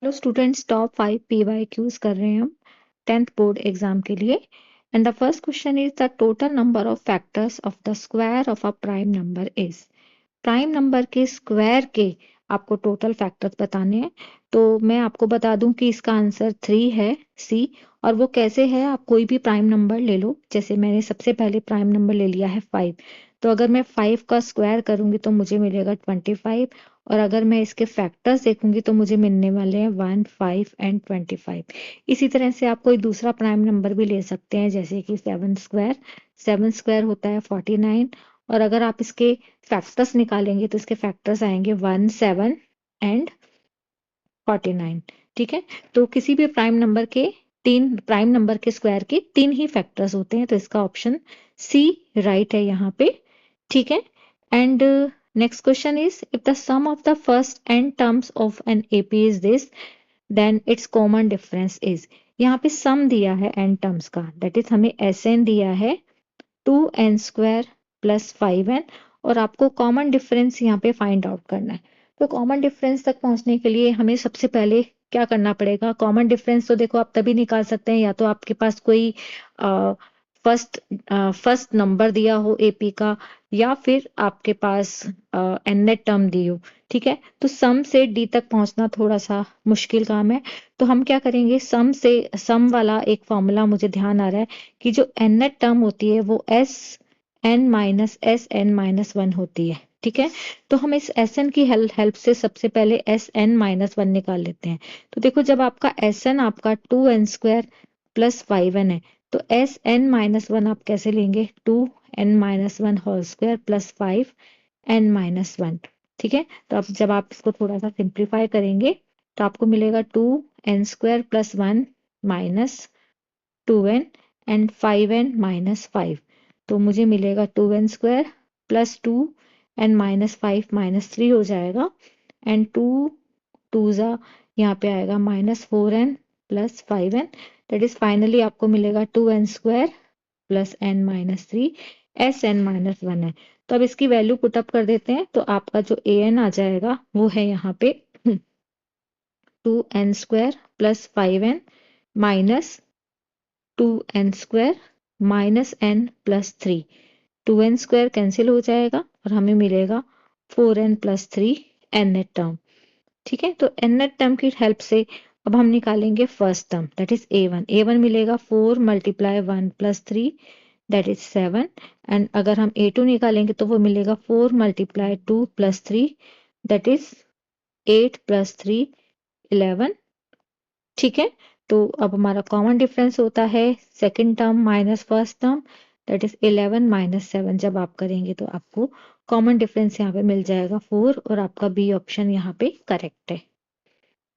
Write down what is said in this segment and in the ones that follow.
Hello students, top 5 PYQs कर रहे हैं हम 10th बोर्ड एग्जाम के लिए। And the first question is the total number of factors of the square of a prime number is. Prime number के square के आपको total factors बताने हैं। तो मैं आपको बता दूं कि इसका आंसर 3 है, सी। और वो कैसे है, आप कोई भी प्राइम नंबर ले लो। जैसे मैंने सबसे पहले प्राइम नंबर ले लिया है 5। तो अगर मैं 5 का स्क्वायर करूंगी तो मुझे मिलेगा 25। और अगर मैं इसके फैक्टर्स देखूंगी तो मुझे मिलने वाले हैं 1, 5 एंड 25। इसी तरह से आप कोई दूसरा प्राइम नंबर भी ले सकते हैं, जैसे कि 7 स्क्वायर। 7 स्क्वायर होता है 49। और अगर आप इसके फैक्टर्स निकालेंगे तो इसके फैक्टर्स आएंगे 1, 7 एंड 49। ठीक है। तो किसी भी प्राइम नंबर के स्क्वायर के 3 ही फैक्टर्स होते हैं, तो इसका ऑप्शन सी राइट है यहाँ पे। ठीक है। And next question is, if the sum of the first n terms of an AP is this, then its common difference is. यहाँ पे सम दिया है n टर्म्स का, दैट इज हमें Sn दिया है 2n स्क्वायर प्लस 5n। और आपको कॉमन डिफरेंस यहाँ पे फाइंड आउट करना है। तो कॉमन डिफरेंस तक पहुंचने के लिए हमें सबसे पहले क्या करना पड़ेगा? कॉमन डिफरेंस तो देखो आप तभी निकाल सकते हैं या तो आपके पास कोई फर्स्ट फर्स्ट नंबर दिया हो एपी का, या फिर आपके पास एननेट टर्म दी हो। ठीक है। तो सम से डी तक पहुंचना थोड़ा सा मुश्किल काम है। तो हम क्या करेंगे, सम वाला एक फॉर्मूला मुझे ध्यान आ रहा है कि जो एननेट टर्म होती है वो Sn-1 होती है। ठीक है। तो हम इस Sn की हेल्प से सबसे पहले Sn-1 निकाल लेते हैं। तो देखो, जब आपका Sn आपका 2n स्क्वायर प्लस 5n है, तो Sn-1 आप कैसे लेंगे? 2n-1 whole square plus 5n-1। ठीक है। तो अब जब आप इसको थोड़ा सा सिंप्लीफाई करेंगे तो आपको मिलेगा 2n square plus 1 minus 2n and 5n-5। तो मुझे मिलेगा 2n square plus 2 and minus 5 minus 3 हो जाएगा। एंड 2 टू ज़ा यहाँ पे आएगा -4n plus 5n। That is finally आपको मिलेगा 2n square plus n-3। Sn-1 है। तो अब इसकी वैल्यू पुटअप कर देते हैं, तो आपका जो an आ जाएगा वो है यहाँ पे 2n square plus 5n minus 2n square minus n plus 3। 2n square cancel हो जाएगा और हमें मिलेगा 4n plus 3 N net term. ठीक है। तो एन नेट टर्म की हेल्प से अब हम निकालेंगे first term, that is a1। a1 मिलेगा 4 multiply 1 plus 3, that is 7। And अगर हम a2 निकालेंगे तो वो मिलेगा 4 multiply 2 plus 3, that is 8 plus 3 11। ठीक है। तो अब हमारा कॉमन डिफरेंस होता है second term minus first term, that is 11 minus 7। जब आप करेंगे तो आपको कॉमन डिफरेंस यहाँ पे मिल जाएगा 4, और आपका बी ऑप्शन यहाँ पे करेक्ट है।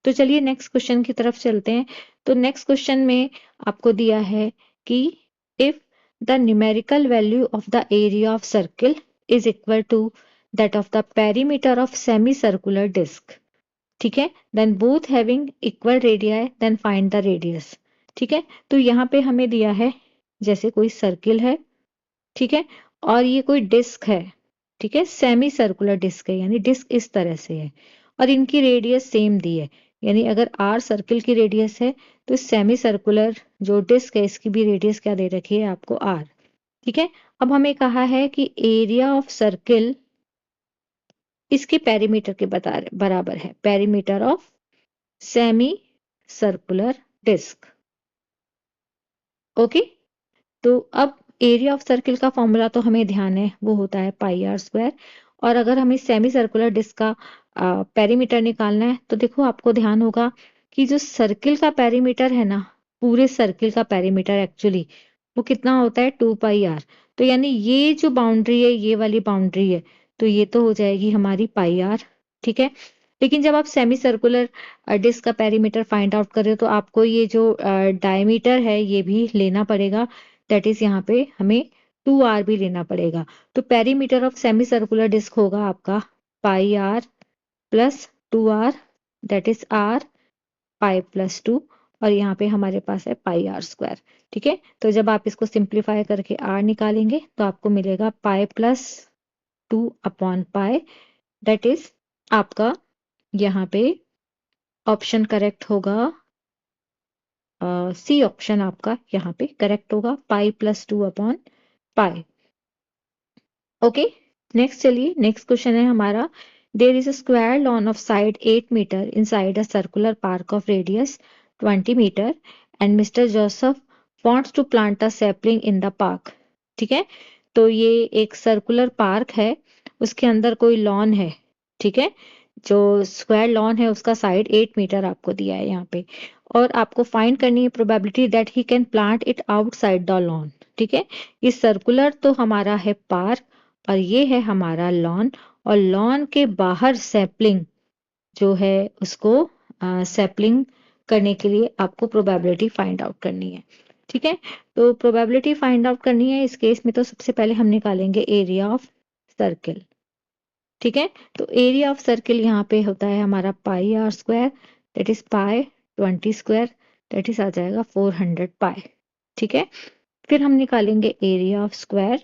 तो चलिए नेक्स्ट क्वेश्चन की तरफ चलते हैं। तो नेक्स्ट क्वेश्चन में आपको दिया है कि if the numerical value of the area of circle is equal to that of the perimeter of semi circular disc. ठीक है। Then both having equal radii, then find the radius. ठीक है। तो यहाँ पे हमें दिया है जैसे कोई सर्किल है। ठीक है। और ये कोई डिस्क है। ठीक है। सेमी सर्कुलर डिस्क है, यानी डिस्क इस तरह से है और इनकी रेडियस सेम दी है। यानी अगर आर सर्किल की रेडियस है तो सेमी सर्कुलर जो डिस्क है इसकी भी रेडियस क्या दे रखी है आपको? आर। ठीक है। अब हमें कहा है कि एरिया ऑफ सर्किल इसके पेरीमीटर के बराबर है, perimeter of semi circular disc. Okay. तो अब एरिया ऑफ सर्किल का फॉर्मूला तो हमें ध्यान है, वो होता है पाई आर स्क्वायर। और अगर हमें सेमी सर्कुलर डिस्क का पेरीमीटर निकालना है तो देखो आपको ध्यान होगा कि जो सर्किल का पेरीमीटर है ना, पूरे सर्किल का पेरीमीटर एक्चुअली वो कितना होता है? 2 पाई आर। तो यानी ये जो बाउंड्री है, ये वाली बाउंड्री है, तो ये तो हो जाएगी हमारी पाई आर। ठीक है। लेकिन जब आप सेमी सर्कुलर डिस्क का पेरीमीटर फाइंड आउट कर रहे हो तो आपको ये जो डायमीटर है ये भी लेना पड़ेगा, दैट इज यहाँ पे हमें 2r भी लेना पड़ेगा। तो perimeter of semi circular disc होगा आपका pi r plus 2r, that is r pi plus 2। और यहाँ पे हमारे पास है पाई आर स्क्वायर। ठीक है। तो जब आप इसको सिंप्लीफाई करके r निकालेंगे तो आपको मिलेगा पाई plus 2 upon pi, that is आपका यहाँ पे ऑप्शन करेक्ट होगा सी ऑप्शन आपका यहाँ पे करेक्ट होगा, पाई प्लस 2/पाई। ओके, नेक्स्ट चलिए, नेक्स्ट क्वेश्चन है हमारा, there is a square lawn of side 8 metre inside a circular park of radius 20 metre and mister Joseph wants to plant a sapling in the park. ठीक है, तो ये एक circular park है, उसके अंदर कोई लॉन है। ठीक है, जो स्क्वायर लॉन है उसका साइड 8 मीटर आपको दिया है यहाँ पे, और आपको फाइंड करनी है probability that he can plant it outside the lawn. ठीक है, ये सर्कुलर तो हमारा है पार्क और ये है हमारा लॉन, और लॉन के बाहर सैपलिंग जो है उसको सैपलिंग करने के लिए आपको प्रोबेबिलिटी फाइंड आउट करनी है। ठीक है, तो प्रोबेबिलिटी फाइंड आउट करनी है इस केस में, तो सबसे पहले हम निकालेंगे एरिया ऑफ सर्किल। ठीक है, तो एरिया ऑफ सर्किल यहाँ पे होता है हमारा pi r square, that is pi 20 square, that is आ जाएगा 400 पाई। ठीक है, फिर हम निकालेंगे एरिया ऑफ स्क्वायर।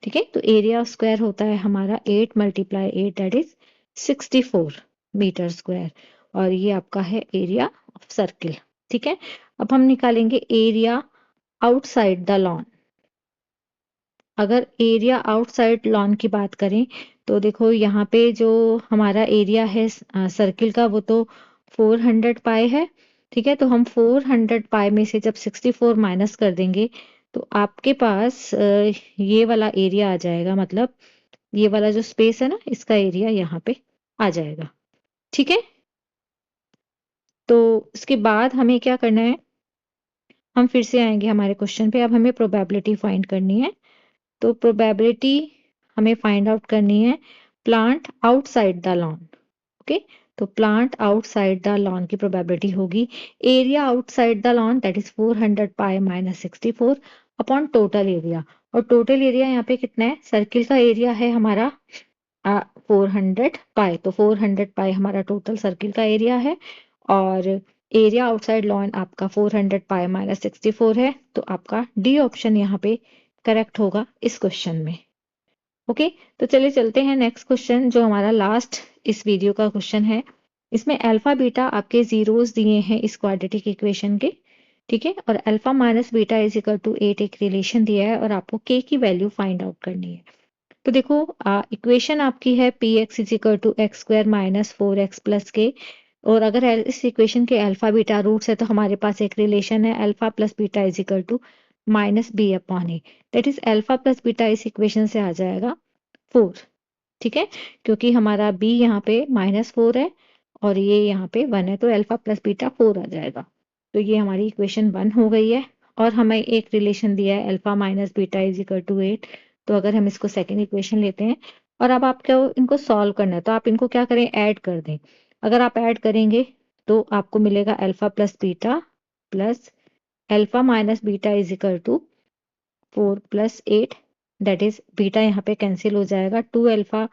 ठीक है, तो एरिया ऑफ स्क्वायर होता है हमारा 8 × 8 दैट इज 64 मीटर स्क्वायर, और ये आपका है एरिया ऑफ सर्किल। ठीक है, अब हम निकालेंगे एरिया आउटसाइड द लॉन। अगर एरिया आउटसाइड लॉन की बात करें तो देखो यहाँ पे जो हमारा एरिया है सर्किल का वो तो 400 पाई है। ठीक है, तो हम 400 पाई में से जब 64 माइनस कर देंगे तो आपके पास ये वाला एरिया आ जाएगा, मतलब ये वाला जो स्पेस है ना इसका एरिया यहाँ पे आ जाएगा। ठीक है, तो इसके बाद हमें क्या करना है, हम फिर से आएंगे हमारे क्वेश्चन पे। अब हमें प्रोबेबिलिटी फाइंड करनी है, तो प्रोबेबिलिटी हमें फाइंड आउट करनी है plant outside the lawn. Okay, तो प्लांट आउटसाइड द लॉन की प्रोबेबिलिटी होगी area outside the lawn that is 400 pi minus 64 upon total area. और टोटल एरिया यहाँ पे कितना है, सर्किल का एरिया है हमारा 400 पाई, तो 400 पाई हमारा टोटल सर्किल का एरिया है, और एरिया आउटसाइड लॉन आपका 400 पाई माइनस 64 है, तो आपका डी ऑप्शन यहाँ पे करेक्ट होगा इस क्वेश्चन में। ओके, तो चलिए चलते हैं नेक्स्ट क्वेश्चन जो हमारा लास्ट इस वीडियो का क्वेश्चन है। इसमें अल्फा बीटा आपके जीरोस दिए हैं इस क्वाड्रेटिक इक्वेशन के। ठीक है, और alpha minus beta is equal to 8 एक रिलेशन दिया है, और आपको के की वैल्यू फाइंड आउट करनी है। तो देखो इक्वेशन आपकी है P X is equal to X square minus 4x plus K, और अगर इस इक्वेशन के अल्फा बीटा रूट्स है तो हमारे पास एक रिलेशन है alpha plus beta is equal to minus B upon A, that is alpha plus beta इस इक्वेशन से आ जाएगा 4। ठीक है, क्योंकि हमारा b यहाँ पे -4 है और ये यहाँ पे 1 है, तो अल्फा प्लस बीटा 4 आ जाएगा। तो ये हमारी इक्वेशन 1 हो गई है, और हमें एक रिलेशन दिया है alpha minus beta is equal to 8। तो अगर हम इसको सेकेंड इक्वेशन लेते हैं और अब आपको इनको सॉल्व करना है, तो आप इनको क्या करें, ऐड कर दें। अगर आप ऐड करेंगे तो आपको मिलेगा alpha plus beta plus alpha minus beta is equal to 4 plus 8, that is beta यहाँ पे कैंसिल हो जाएगा, 2 अल्फा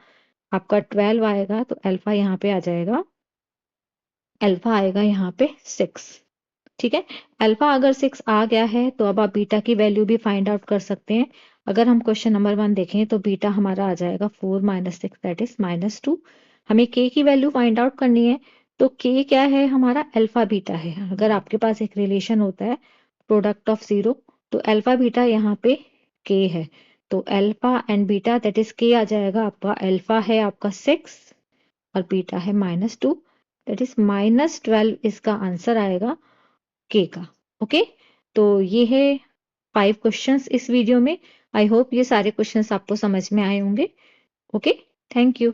आपका 12 आएगा, तो अल्फा यहाँ पे आ जाएगा, अल्फा आएगा यहाँ पे 6। ठीक है, अल्फा अगर 6 आ गया है तो अब आप बीटा की वैल्यू भी फाइंड आउट कर सकते हैं। अगर हम क्वेश्चन नंबर 1 देखें तो बीटा हमारा आ जाएगा 4 माइनस 6 दैट इज -2। हमें के की वैल्यू फाइंड आउट करनी है, तो के क्या है हमारा, अल्फा बीटा है। अगर आपके पास एक रिलेशन होता है प्रोडक्ट ऑफ जीरो, तो अल्फा बीटा यहाँ पे के है, तो alpha and beta that is के आ जाएगा आपका, अल्फा है आपका 6 और बीटा है -2, दैट इज -12 इसका आंसर आएगा के का। ओके, तो ये है 5 क्वेश्चंस इस वीडियो में। आई होप ये सारे क्वेश्चंस आपको समझ में आए होंगे। Okay, thank you.